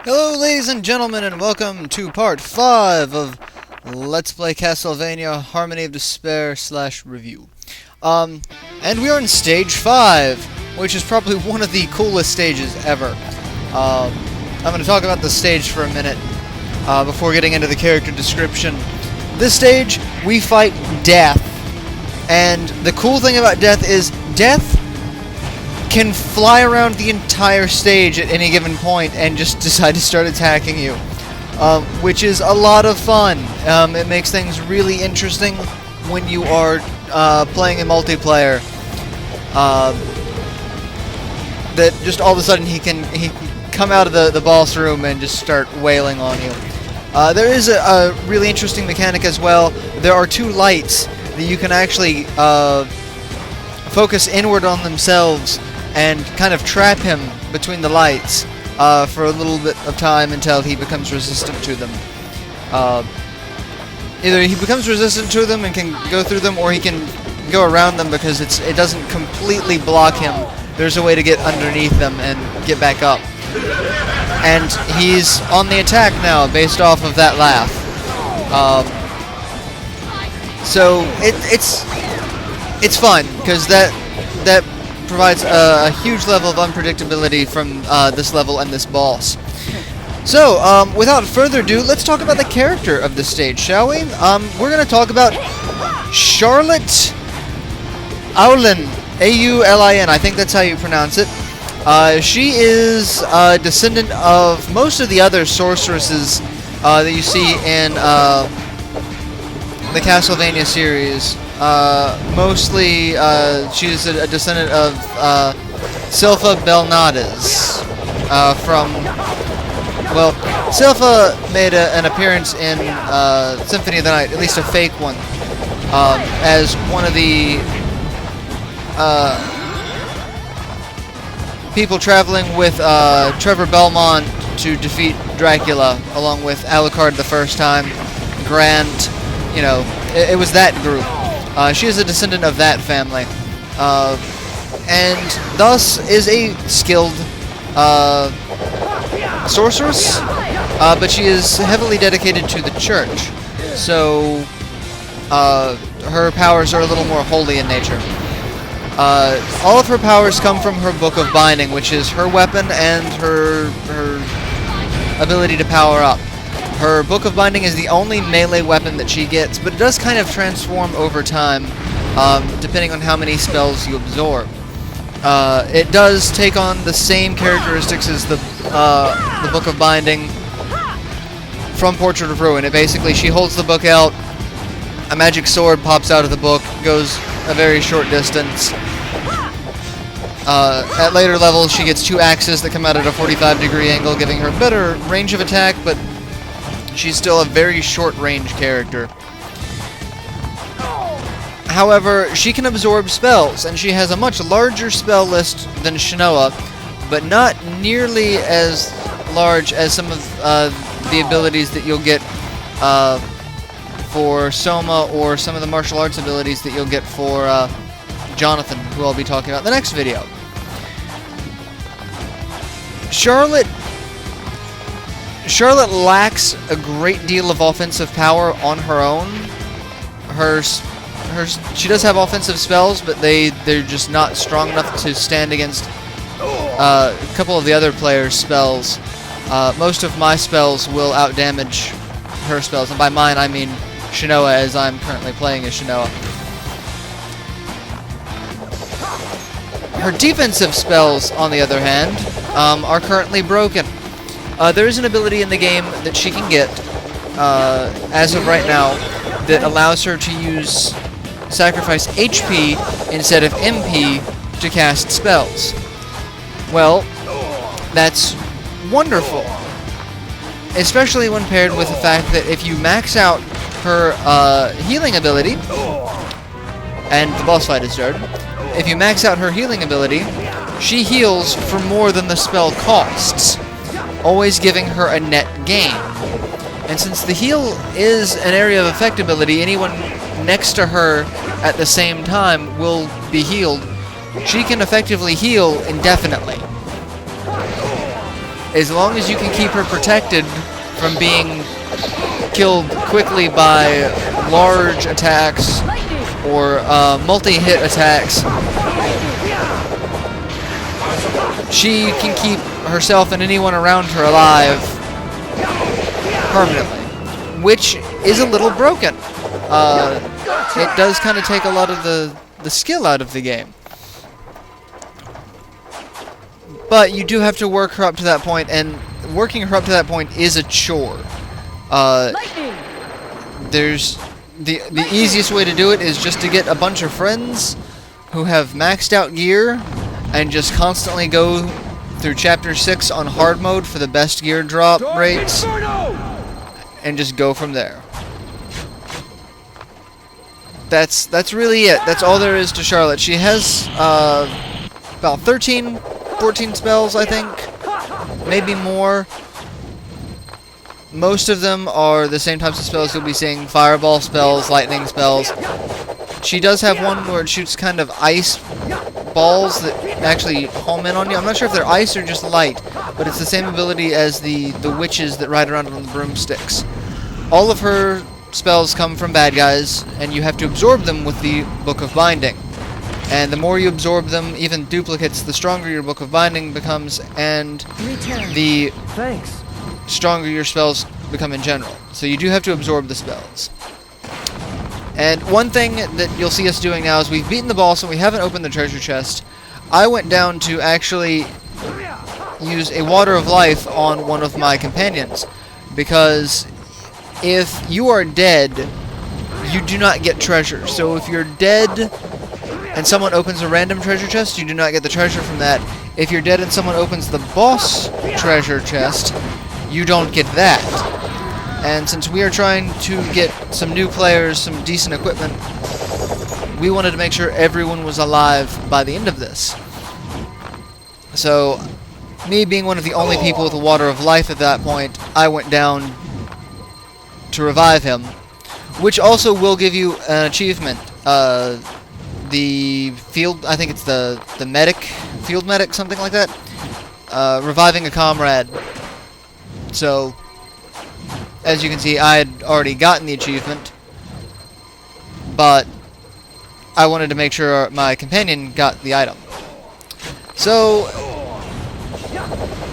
Hello, ladies and gentlemen, and welcome to part 5 of Let's Play Castlevania Harmony of Despair / review. And we are in stage 5, which is probably one of the coolest stages ever. I'm going to talk about the stage for a minute before getting into the character description. This stage, we fight Death. And the cool thing about Death is Death can fly around the entire stage at any given point and just decide to start attacking you, which is a lot of fun. It makes things really interesting when you are playing in multiplayer. That just all of a sudden he can come out of the boss room and just start wailing on you. There is a really interesting mechanic as well. There are two lights that you can actually focus inward on themselves and kind of trap him between the lights for a little bit of time until he becomes resistant to them. Either he becomes resistant to them and can go through them, or he can go around them because it doesn't completely block him. There's a way to get underneath them and get back up. And he's on the attack now based off of that laugh. So it's fun because that provides a huge level of unpredictability from this level and this boss. So, without further ado, let's talk about the character of the stage, shall we? We're going to talk about Charlotte Aulin, A-U-L-I-N, I think that's how you pronounce it. She is a descendant of most of the other sorceresses that you see in the Castlevania series. Mostly, she's a descendant of Silpha Belnades well, Silpha made an appearance in Symphony of the Night, at least a fake one, as one of the people traveling with Trevor Belmont to defeat Dracula, along with Alucard the first time, Grant, you know, it was that group. She is a descendant of that family, and thus is a skilled sorceress, but she is heavily dedicated to the church, so her powers are a little more holy in nature. All of her powers come from her Book of Binding, which is her weapon and her ability to power up. Her Book of Binding is the only melee weapon that she gets, but it does kind of transform over time, depending on how many spells you absorb. It does take on the same characteristics as the Book of Binding from Portrait of Ruin. She holds the book out, a magic sword pops out of the book, goes a very short distance. At later levels, she gets two axes that come out at a 45-degree angle, giving her better range of attack, but she's still a very short-range character. However, she can absorb spells, and she has a much larger spell list than Shinoa, but not nearly as large as some of the abilities that you'll get for Soma, or some of the martial arts abilities that you'll get for Jonathan, who I'll be talking about in the next video. Charlotte lacks a great deal of offensive power on her own. She does have offensive spells, but they're just not strong enough to stand against a couple of the other players' spells. Most of my spells will outdamage her spells, and by mine I mean Shinoa, as I'm currently playing as Shinoa. Her defensive spells, on the other hand, are currently broken. There is an ability in the game that she can get, as of right now, that allows her to sacrifice HP instead of MP to cast spells. Well, that's wonderful, especially when paired with the fact that if you max out her healing ability, and the boss fight is started, if you max out her healing ability, she heals for more than the spell costs, always giving her a net gain. And since the heal is an area of effect ability, anyone next to her at the same time will be healed. She can effectively heal indefinitely. as long as you can keep her protected from being killed quickly by large attacks or multi-hit attacks, she can keep herself and anyone around her alive permanently, which is a little broken. It does kind of take a lot of the skill out of the game. But you do have to work her up to that point, and working her up to that point is a chore. There's the easiest way to do it is just to get a bunch of friends who have maxed out gear and just constantly go through Chapter 6 on hard mode for the best gear drop rates, and just go from there. That's really it. That's all there is to Charlotte. She has about 13, 14 spells, I think, maybe more. Most of them are the same types of spells you'll be seeing: fireball spells, lightning spells. She does have one where it shoots kind of ice balls that actually home in on you. I'm not sure if they're ice or just light, but it's the same ability as the witches that ride around on the broomsticks. All of her spells come from bad guys, and you have to absorb them with the Book of Binding. And the more you absorb them, even duplicates, the stronger your Book of Binding becomes, and the stronger your spells become in general. So you do have to absorb the spells. And one thing that you'll see us doing now is we've beaten the boss and we haven't opened the treasure chest. I went down to actually use a Water of Life on one of my companions, because if you are dead, you do not get treasure. So if you're dead and someone opens a random treasure chest, you do not get the treasure from that. If you're dead and someone opens the boss treasure chest, you don't get that. And since we are trying to get some new players some decent equipment, we wanted to make sure everyone was alive by the end of this. So, me being one of the only people with a Water of Life at that point, I went down to revive him, which also will give you an achievement. The field, I think it's the medic, field medic, something like that. Reviving a comrade. So, as you can see, I had already gotten the achievement, but I wanted to make sure my companion got the item. So,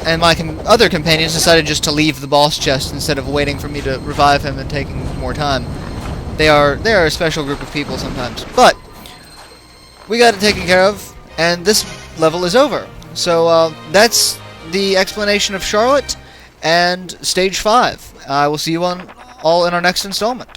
and my other companions decided just to leave the boss chest instead of waiting for me to revive him and taking more time. They are a special group of people sometimes. But we got it taken care of, and this level is over. So that's the explanation of Charlotte and Stage 5. I will see you all in our next installment.